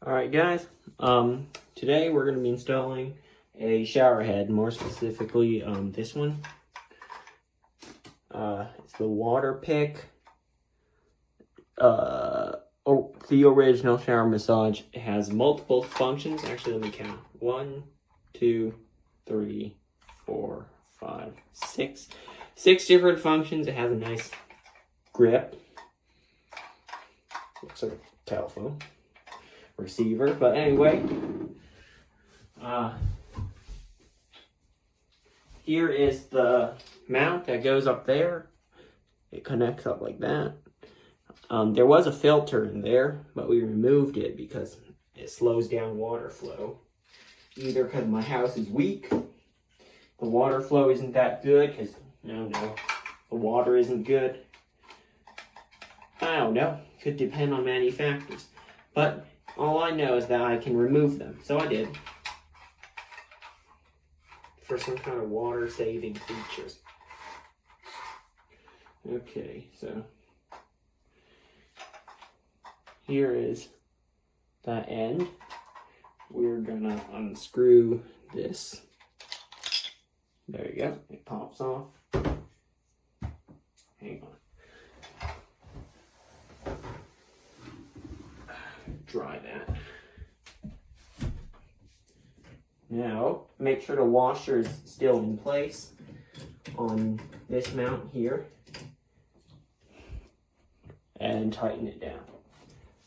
Alright guys, today we're going to be installing a shower head, more specifically this one. It's the Waterpik, the original shower massage. It has multiple functions. Actually, let me count. 1, 2, 3, 4, 5, 6. 6 different functions. It has a nice grip. Looks like a telephone receiver, but anyway, here is the mount that goes up there. It connects up like that. There was a filter in there, but we removed it because it slows down water flow. Either because my house is weak, the water flow isn't that good, because no, the water isn't good. I don't know. Could depend on many factors. But all I know is that I can remove them. So I did. For some kind of water-saving features. Okay, so here is that end. We're gonna unscrew this. There you go. It pops off. Hang on. Dry that. Now, make sure the washer is still in place on this mount here. And tighten it down.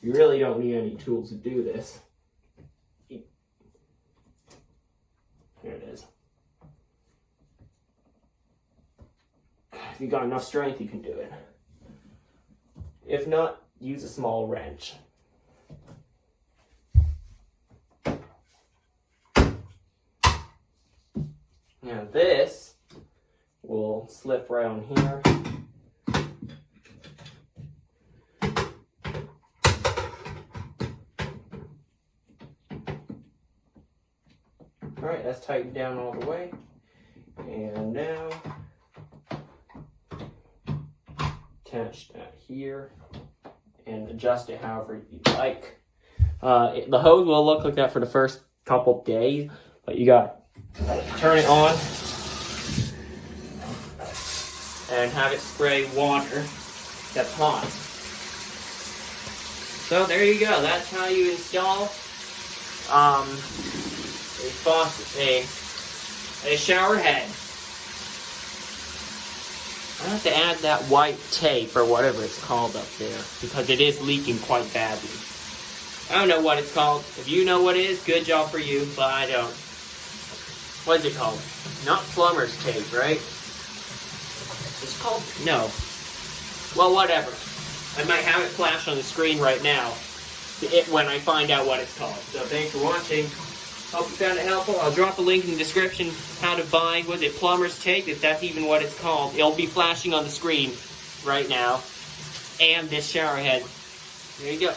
You really don't need any tools to do this. Here it is. If you got enough strength, you can do it. If not, use a small wrench. Now this will slip right on here. Alright, that's tightened down all the way. And now, attach that here and adjust it however you like. The hose will look like that for the first couple days, but you got turn it on and have it spray water that's hot. So there you go. That's how you install a shower head. I have to add that white tape or whatever it's called up there because it is leaking quite badly. I don't know what it's called. If you know what it is, good job for you, but I don't. What is it called? Not plumber's tape, right? It's called... No. Well, whatever. I might have it flash on the screen right now when I find out what it's called. So thanks for watching. Hope you found it helpful. I'll drop a link in the description how to buy, was it plumber's tape, if that's even what it's called. It'll be flashing on the screen right now. And this shower head. There you go.